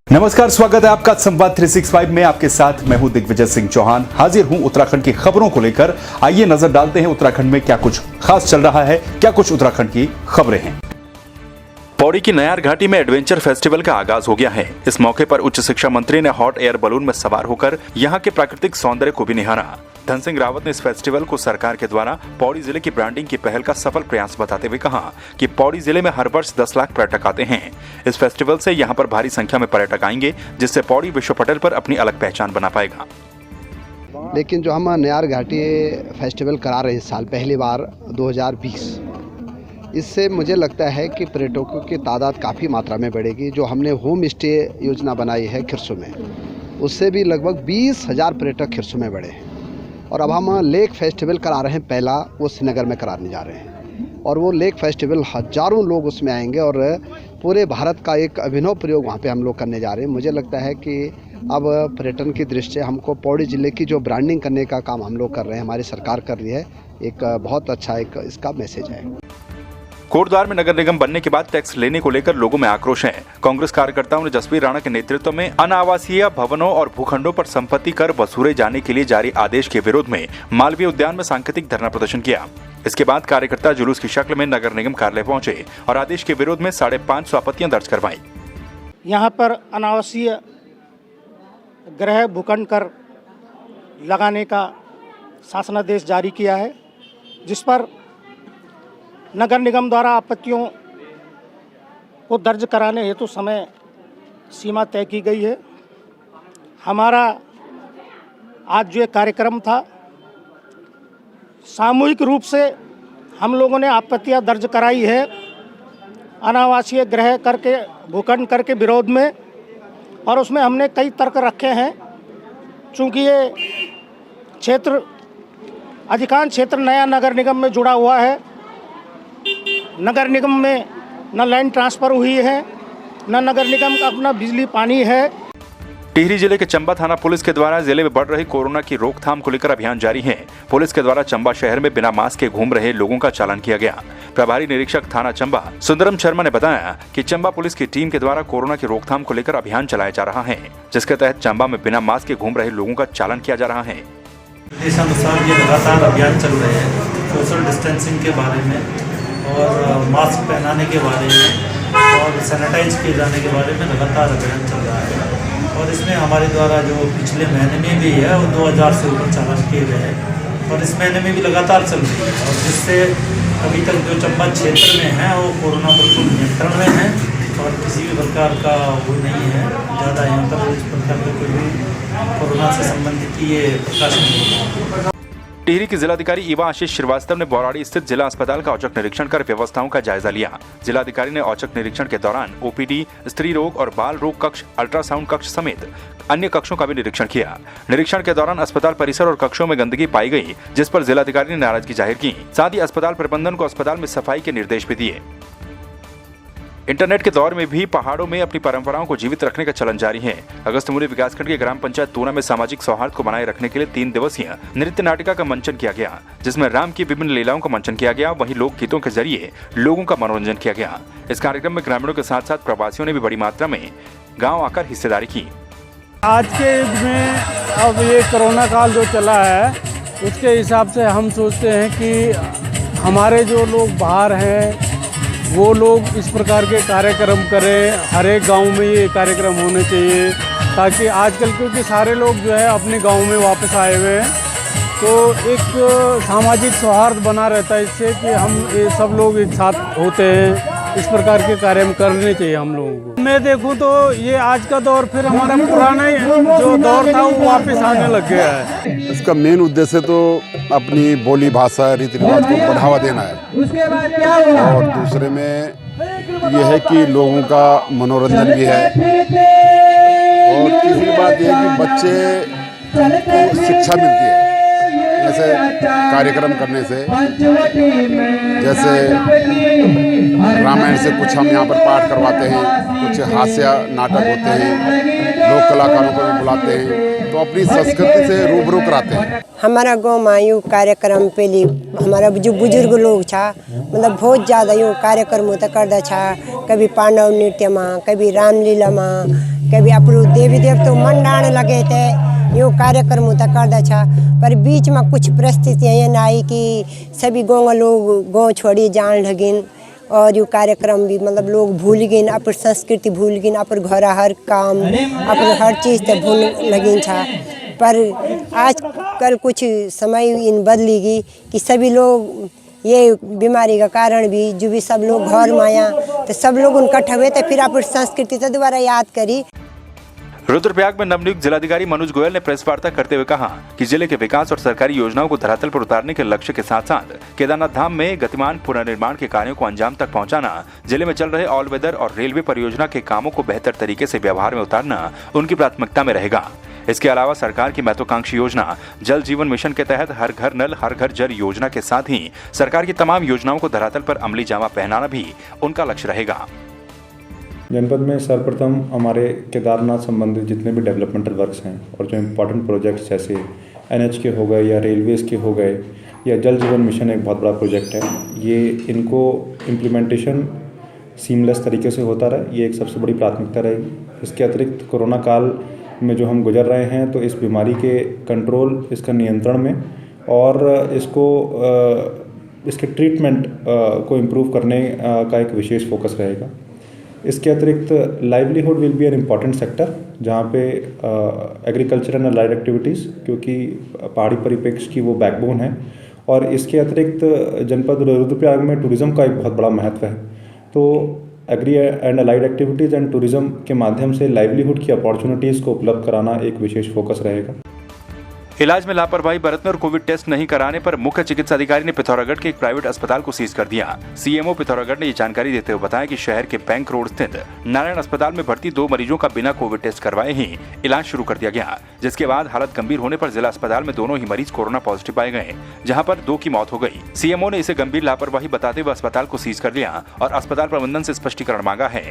नमस्कार, स्वागत है आपका संवाद 365 में। आपके साथ मैं हूं दिग्विजय सिंह चौहान। हाजिर हूं उत्तराखंड की खबरों को लेकर। आइए नजर डालते हैं उत्तराखंड में क्या कुछ खास चल रहा है, क्या कुछ उत्तराखंड की खबरें हैं। पौड़ी की नयार घाटी में एडवेंचर फेस्टिवल का आगाज हो गया है। इस मौके पर उच्च शिक्षा मंत्री ने हॉट एयर बलून में सवार होकर यहां के प्राकृतिक सौंदर्य को भी निहारा। धन सिंह रावत ने इस फेस्टिवल को सरकार के द्वारा पौड़ी जिले की ब्रांडिंग की पहल का सफल प्रयास बताते हुए कहा कि पौड़ी जिले में हर वर्ष 10 लाख पर्यटक आते हैं। इस फेस्टिवल से यहां पर भारी संख्या में पर्यटक आएंगे, जिससे पौड़ी विश्व पटल पर अपनी अलग पहचान बना पाएगा। लेकिन जो हम नयार घाटी फेस्टिवल करा रहे हैं इस साल पहली बार 2020, इससे मुझे लगता है कि पर्यटकों की तादाद काफ़ी मात्रा में बढ़ेगी। जो हमने होम स्टे योजना बनाई है खिरसू में, उससे भी लगभग 20,000 पर्यटक खिरसू में बढ़े हैं। और अब हम लेक फेस्टिवल करा रहे हैं, पहला वो श्रीनगर में कराने जा रहे हैं। और वो लेक फेस्टिवल हज़ारों लोग उसमें आएंगे और पूरे भारत का एक अभिनव प्रयोग वहाँ पे हम लोग करने जा रहे हैं। मुझे लगता है कि अब पर्यटन की दृष्टि से हमको पौड़ी ज़िले की जो ब्रांडिंग करने का काम हम लोग कर रहे हैं, हमारी सरकार कर रही है, एक बहुत अच्छा एक इसका मैसेज है। कोटद्वार में नगर निगम बनने के बाद टैक्स लेने को लेकर लोगों में आक्रोश है। कांग्रेस कार्यकर्ताओं ने जसवीर राणा के नेतृत्व में अनावासीय भवनों और भूखंडों पर संपत्ति कर वसूले जाने के लिए जारी आदेश के विरोध में मालवीय उद्यान में सांकेतिक धरना प्रदर्शन किया। इसके बाद कार्यकर्ता जुलूस की शक्ल में नगर निगम कार्यालय पहुंचे और आदेश के विरोध में 550 आपत्तियां दर्ज करवाई। यहाँ पर अनावासीय गृह भूखंड कर लगाने का शासनादेश जारी किया है, जिस पर नगर निगम द्वारा आपत्तियों को दर्ज कराने हेतु समय सीमा तय की गई है। हमारा आज जो एक कार्यक्रम था, सामूहिक रूप से हम लोगों ने आपत्तियां दर्ज कराई है अनावासीय गृह करके भूखंड कर के विरोध में। और उसमें हमने कई तर्क रखे हैं। चूँकि ये क्षेत्र अधिकांश क्षेत्र नया नगर निगम में जुड़ा हुआ है, नगर निगम में न लैंड ट्रांसफर हुई है, न नगर निगम का अपना बिजली पानी है। टिहरी जिले के चंबा थाना पुलिस के द्वारा जिले में बढ़ रही कोरोना की रोकथाम को लेकर अभियान जारी है। पुलिस के द्वारा चंबा शहर में बिना मास्क के घूम रहे लोगों का चालान किया गया। प्रभारी निरीक्षक थाना चंबा सुंदरम शर्मा ने बताया कि चंबा पुलिस की टीम के द्वारा कोरोना की रोकथाम को लेकर अभियान चलाया जा रहा है, जिसके तहत चंबा में बिना मास्क के घूम रहे लोगों का चालान किया जा रहा है। देशानुसार ये लगातार अभियान चल रहे हैं सोशल डिस्टेंसिंग के बारे में और मास्क पहनाने के बारे में और सैनिटाइज किए जाने के बारे में लगातार अभियान चल रहा है। और इसमें हमारे द्वारा जो पिछले महीने में भी है वो 2000 से ऊपर चालान किए गए हैं और इस महीने में भी लगातार चल रही है। और जिससे अभी तक जो चंबा क्षेत्र में है वो कोरोना बिल्कुल नियंत्रण में है और किसी भी प्रकार का वो नहीं है ज़्यादा यहाँ पर इस प्रकार का कोई भी कोरोना से संबंधित ये प्रकाश नहीं है। टिहरी की जिलाधिकारी ईवा आशीष श्रीवास्तव ने बौराड़ी स्थित जिला अस्पताल का औचक निरीक्षण कर व्यवस्थाओं का जायजा लिया। जिलाधिकारी ने औचक निरीक्षण के दौरान ओपीडी, स्त्री रोग और बाल रोग कक्ष, अल्ट्रासाउंड कक्ष समेत अन्य कक्षों का भी निरीक्षण किया। निरीक्षण के दौरान अस्पताल परिसर और कक्षों में गंदगी पाई गई, जिस पर जिलाधिकारी ने नाराजगी जाहिर की। साथ ही अस्पताल प्रबंधन को अस्पताल में सफाई के निर्देश भी दिए। इंटरनेट के दौर में भी पहाड़ों में अपनी परंपराओं को जीवित रखने का चलन जारी है। अगस्त्यमुनि विकासखंड के ग्राम पंचायत तूना में सामाजिक सौहार्द को बनाए रखने के लिए 3 दिवसीय नृत्य नाटिका का मंचन किया गया, जिसमें राम की विभिन्न लीलाओं का मंचन किया गया। वहीं लोकगीतों के जरिए लोगों का मनोरंजन किया गया। इस कार्यक्रम में ग्रामीणों के साथ साथ प्रवासियों ने भी बड़ी मात्रा में गाँव आकर हिस्सेदारी की। आज के युग में अब ये कोरोना काल जो चला है, उसके हिसाब से हम सोचते हैं कि हमारे जो लोग बाहर हैं वो लोग इस प्रकार के कार्यक्रम करें। हर एक गांव में ये कार्यक्रम होने चाहिए, ताकि आजकल क्योंकि सारे लोग जो है अपने गांव में वापस आए हुए हैं, तो एक सामाजिक सौहार्द बना रहता है इससे कि हम ये सब लोग एक साथ होते हैं। इस प्रकार के कार्य करने चाहिए हम लोगों को। मैं देखूं तो ये आज का दौर फिर हमारा पुराना जो दौर था वो वापस आने लग गया है। इसका मेन उद्देश्य तो अपनी बोली भाषा रीति रिवाज को बढ़ावा देना है और दूसरे में ये है कि लोगों का मनोरंजन भी है। और तीसरी बात यह है कि बच्चे को शिक्षा मिलती है ऐसे कार्यक्रम करने से। जैसे रामायण से कुछ हम यहाँ पर पाठ करवाते हैं, कुछ हास्य नाटक होते हैं, लोक कलाकारों को भी बुलाते हैं, तो अपनी संस्कृति से रूबरू कराते हैं। हमारा गाँव में यूँ कार्यक्रम पहले हमारा जो बुजुर्ग लोग था, मतलब बहुत ज़्यादा यूँ कार्यक्रम होता करता था। कभी पांडव नृत्य में, कभी रामलीला में, कभी अपरू देवी देवता मंडाने लगे थे, यो कार्यक्रम तक कर दा छा। पर बीच में कुछ परिस्थितियाँ ये आई कि सभी गाँव लोग गाँव छोड़ी जान लगिन और यो कार्यक्रम भी मतलब लोग भूल गिन, अपन संस्कृति भूल गिन, अपन घर हर काम अपन हर चीज़ तो भूल लगिन छा। पर आज कल कुछ समय इन बदली गई कि सभी लोग ये बीमारी का कारण भी जो भी सब लोग घर में आया तो सब लोग इकट्ठा हुए तो फिर अपन संस्कृति तो दोबारा याद करी। रुद्रप्रयाग में नवनियुक्त जिलाधिकारी मनोज गोयल ने प्रेस वार्ता करते हुए कहा कि जिले के विकास और सरकारी योजनाओं को धरातल पर उतारने के लक्ष्य के साथ साथ केदारनाथ धाम में गतिमान पुनर्निर्माण के कार्यों को अंजाम तक पहुंचाना, जिले में चल रहे ऑल वेदर और रेलवे परियोजना के कामों को बेहतर तरीके से व्यवहार में उतारना उनकी प्राथमिकता में रहेगा। इसके अलावा सरकार की महत्वाकांक्षी योजना जल जीवन मिशन के तहत हर घर नल हर घर जल योजना के साथ ही सरकार की तमाम योजनाओं को धरातल पर अमली जामा पहनाना भी उनका लक्ष्य रहेगा। जनपद में सर्वप्रथम हमारे केदारनाथ संबंधित जितने भी डेवलपमेंटल वर्क्स हैं और जो इम्पोर्टेंट प्रोजेक्ट्स जैसे NH के हो गए या रेलवेज़ के हो गए या जल जीवन मिशन एक बहुत बड़ा प्रोजेक्ट है, ये इनको इम्प्लीमेंटेशन सीमलेस तरीके से होता रहे, ये एक सबसे बड़ी प्राथमिकता रहेगी। इसके अतिरिक्त कोरोना काल में जो हम गुजर रहे हैं तो इस बीमारी के कंट्रोल, इसका नियंत्रण में और इसके ट्रीटमेंट को इम्प्रूव करने का एक विशेष फोकस रहेगा। इसके अतिरिक्त livelihood will be an important sector जहाँ पे एग्रीकल्चर एंड अलाइड एक्टिविटीज़, क्योंकि पहाड़ी परिप्रेक्ष्य की वो बैकबोन है। और इसके अतिरिक्त जनपद रुद्रप्रयाग में टूरिज़्म का एक बहुत बड़ा महत्व है, तो agri and allied activities and tourism के माध्यम से लाइवलीहुड की अपॉर्चुनिटीज़ को उपलब्ध कराना एक विशेष फोकस रहेगा। इलाज में लापरवाही बरतने और कोविड टेस्ट नहीं कराने पर मुख्य चिकित्सा अधिकारी ने पिथौरागढ़ के एक प्राइवेट अस्पताल को सीज कर दिया। सीएमओ पिथौरागढ़ ने ये जानकारी देते हुए बताया कि शहर के बैंक रोड स्थित नारायण अस्पताल में भर्ती 2 मरीजों का बिना कोविड टेस्ट करवाए ही इलाज शुरू कर दिया गया, जिसके बाद हालत गंभीर होने पर जिला अस्पताल में दोनों ही मरीज कोरोना पॉजिटिव पाए गए, जहाँ पर 2 की मौत हो गई। सीएमओ ने इसे गंभीर लापरवाही बताते हुए अस्पताल को सीज कर लिया और अस्पताल प्रबंधन से स्पष्टीकरण मांगा है।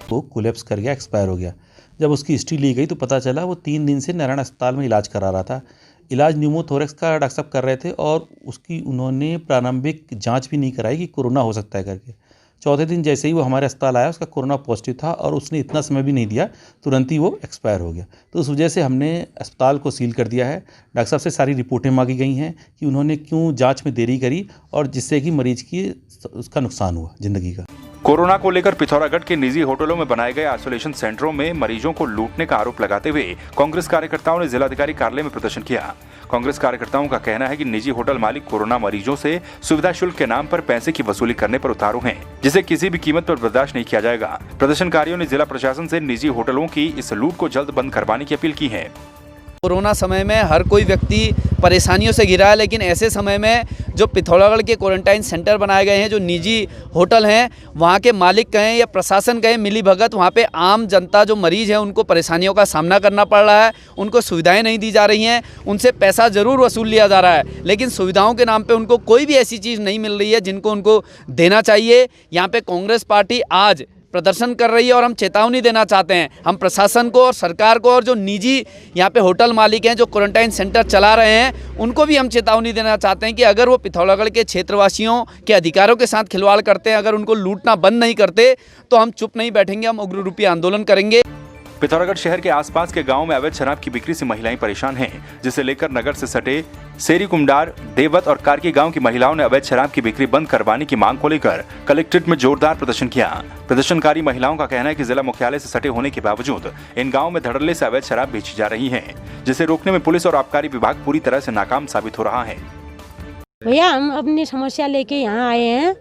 वो कोलैप्स कर गया, एक्सपायर हो गया। जब उसकी हिस्ट्री ली गई तो पता चला वो 3 दिन से नारायण अस्पताल में इलाज करा रहा था। इलाज न्यूमोथोरेक्स का डॉक्टर साहब कर रहे थे और उसकी उन्होंने प्रारंभिक जांच भी नहीं कराई कि कोरोना हो सकता है करके। चौथे दिन जैसे ही वो हमारे अस्पताल आया उसका कोरोना पॉजिटिव था और उसने इतना समय भी नहीं दिया, तुरंत ही वो एक्सपायर हो गया। तो उस वजह से हमने अस्पताल को सील कर दिया है। डॉक्टर साहब से सारी रिपोर्टें मांगी गई हैं कि उन्होंने क्यों जाँच में देरी करी और जिससे कि मरीज की उसका नुकसान हुआ ज़िंदगी का। कोरोना को लेकर पिथौरागढ़ के निजी होटलों में बनाए गए आइसोलेशन सेंटरों में मरीजों को लूटने का आरोप लगाते हुए कांग्रेस कार्यकर्ताओं ने जिलाधिकारी कार्यालय में प्रदर्शन किया। कांग्रेस कार्यकर्ताओं का कहना है कि निजी होटल मालिक कोरोना मरीजों से सुविधा शुल्क के नाम पर पैसे की वसूली करने पर उतारू हैं, जिसे किसी भी कीमत पर बर्दाश्त नहीं किया जाएगा। प्रदर्शनकारियों ने जिला प्रशासन से निजी होटलों की इस लूट को जल्द बंद करवाने की अपील की है। कोरोना समय में हर कोई व्यक्ति परेशानियों से घिरा है, लेकिन ऐसे समय में जो पिथौरागढ़ के क्वारंटाइन सेंटर बनाए गए हैं, जो निजी होटल हैं, वहाँ के मालिक कहें या प्रशासन कहें मिली भगत, वहाँ पे आम जनता जो मरीज है उनको परेशानियों का सामना करना पड़ रहा है। उनको सुविधाएं नहीं दी जा रही हैं, उनसे पैसा ज़रूर वसूल लिया जा रहा है, लेकिन सुविधाओं के नाम पे उनको कोई भी ऐसी चीज़ नहीं मिल रही है जिनको उनको देना चाहिए। यहाँ पे कांग्रेस पार्टी आज प्रदर्शन कर रही है और हम चेतावनी देना चाहते हैं हम प्रशासन को और सरकार को, और जो निजी यहाँ पे होटल मालिक हैं जो क्वारंटाइन सेंटर चला रहे हैं उनको भी हम चेतावनी देना चाहते हैं कि अगर वो पिथौरागढ़ के क्षेत्रवासियों के अधिकारों के साथ खिलवाड़ करते हैं, अगर उनको लूटना बंद नहीं करते तो हम चुप नहीं बैठेंगे, हम उग्र रूपी आंदोलन करेंगे। पिथौरागढ़ शहर के आसपास के गांवों में अवैध शराब की बिक्री से महिलाएं परेशान हैं, जिसे लेकर नगर से सटे सेरी कुमडार, देवत और कारकी गांव की महिलाओं ने अवैध शराब की बिक्री बंद करवाने की मांग को लेकर कलेक्ट्रेट में जोरदार प्रदर्शन किया। प्रदर्शनकारी महिलाओं का कहना है कि जिला मुख्यालय से सटे होने के बावजूद इन गाँव में धड़ल्ले से अवैध शराब बेची जा रही है, जिसे रोकने में पुलिस और आबकारी विभाग पूरी तरह से नाकाम साबित हो रहा है। भैया हम अपनी समस्या लेके यहाँ आए हैं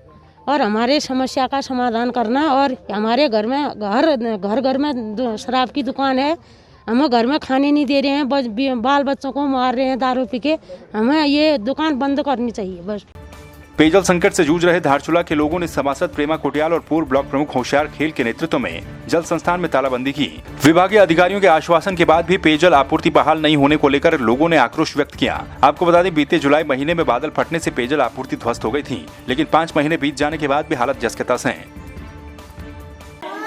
और हमारे समस्या का समाधान करना, और हमारे घर में घर में शराब की दुकान है, हमें घर में खाने नहीं दे रहे हैं, बाल बच्चों को मार रहे हैं दारू पी के, हमें ये दुकान बंद करनी चाहिए बस। पेयजल संकट से जूझ रहे धारचूला के लोगों ने सभासद प्रेमा कोटियाल और पूर्व ब्लॉक प्रमुख होशियार खेल के नेतृत्व में जल संस्थान में तालाबंदी की। विभागीय अधिकारियों के आश्वासन के बाद भी पेयजल आपूर्ति बहाल नहीं होने को लेकर लोगों ने आक्रोश व्यक्त किया। आपको बता दें, बीते जुलाई महीने में बादल फटने से पेयजल आपूर्ति ध्वस्त हो गई थी, लेकिन 5 महीने बीत जाने के बाद भी हालत जस के तस है।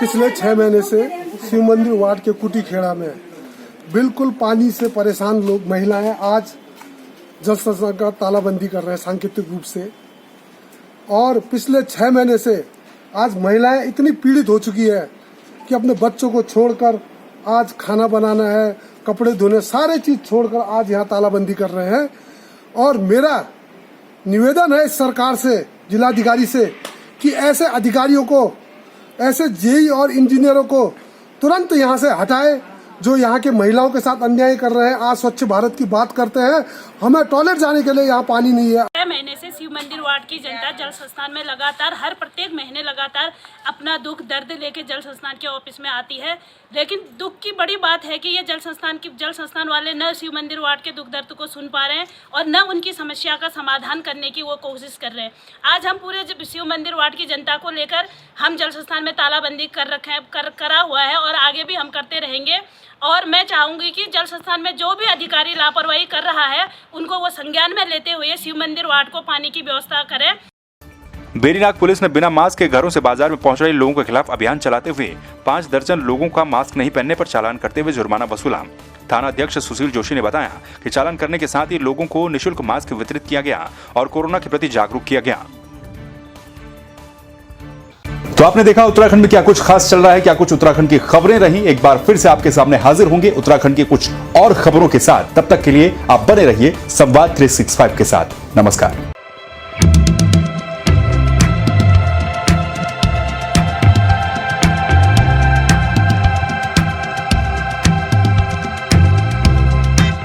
पिछले 6 महीने से शिव मंदिर वार्ड के कुटी खेड़ा में बिल्कुल पानी से परेशान लोग महिलाएं आज जल संस्थान का तालाबंदी कर रहे हैं सांकेतिक रूप से, और पिछले 6 महीने से आज महिलाएं इतनी पीड़ित हो चुकी है कि अपने बच्चों को छोड़कर आज खाना बनाना है, कपड़े धोने, सारे चीज छोड़कर आज यहाँ तालाबंदी कर रहे हैं। और मेरा निवेदन है सरकार से, जिलाधिकारी से, कि ऐसे अधिकारियों को, ऐसे जेई और इंजीनियरों को तुरंत यहाँ से हटाए जो यहाँ के महिलाओं के साथ अन्याय कर रहे हैं। आज स्वच्छ भारत की बात करते हैं, हमें टॉयलेट जाने के लिए यहाँ पानी नहीं है। 6 महीने से शिव मंदिर वार्ड की जनता जल संस्थान में लगातार प्रत्येक महीने लगातार अपना दुख दर्द लेके जल संस्थान के ऑफिस में आती है। लेकिन दुख की बड़ी बात है कि ये जल संस्थान वाले न शिव मंदिर वार्ड के दुख दर्द को सुन पा रहे हैं और न उनकी समस्या का समाधान करने की वो कोशिश कर रहे हैं। आज हम पूरे शिव मंदिर वार्ड की जनता को लेकर हम जल संस्थान में तालाबंदी करा हुआ है और आगे भी हम करते रहेंगे। और मैं चाहूंगी कि जल संस्थान में जो भी अधिकारी लापरवाही कर रहा है उनको वो संज्ञान में लेते हुए शिव मंदिर वार्ड को पानी की व्यवस्था करें। बेरीनाग पुलिस ने बिना मास्क के घरों से बाजार में पहुंच रहे लोगों के खिलाफ अभियान चलाते हुए 5 दर्जन लोगों का मास्क नहीं पहनने पर चालान करते हुए जुर्माना वसूला। थाना अध्यक्ष सुशील जोशी ने बताया कि चालान करने के साथ ही लोगों को निःशुल्क मास्क वितरित किया गया और कोरोना के प्रति जागरूक किया गया। तो आपने देखा उत्तराखंड में क्या कुछ खास चल रहा है, क्या कुछ उत्तराखंड की खबरें रही। एक बार फिर से आपके सामने हाजिर होंगे उत्तराखंड की कुछ और खबरों के साथ। तब तक के लिए आप बने रहिए संवाद 365 के साथ। नमस्कार।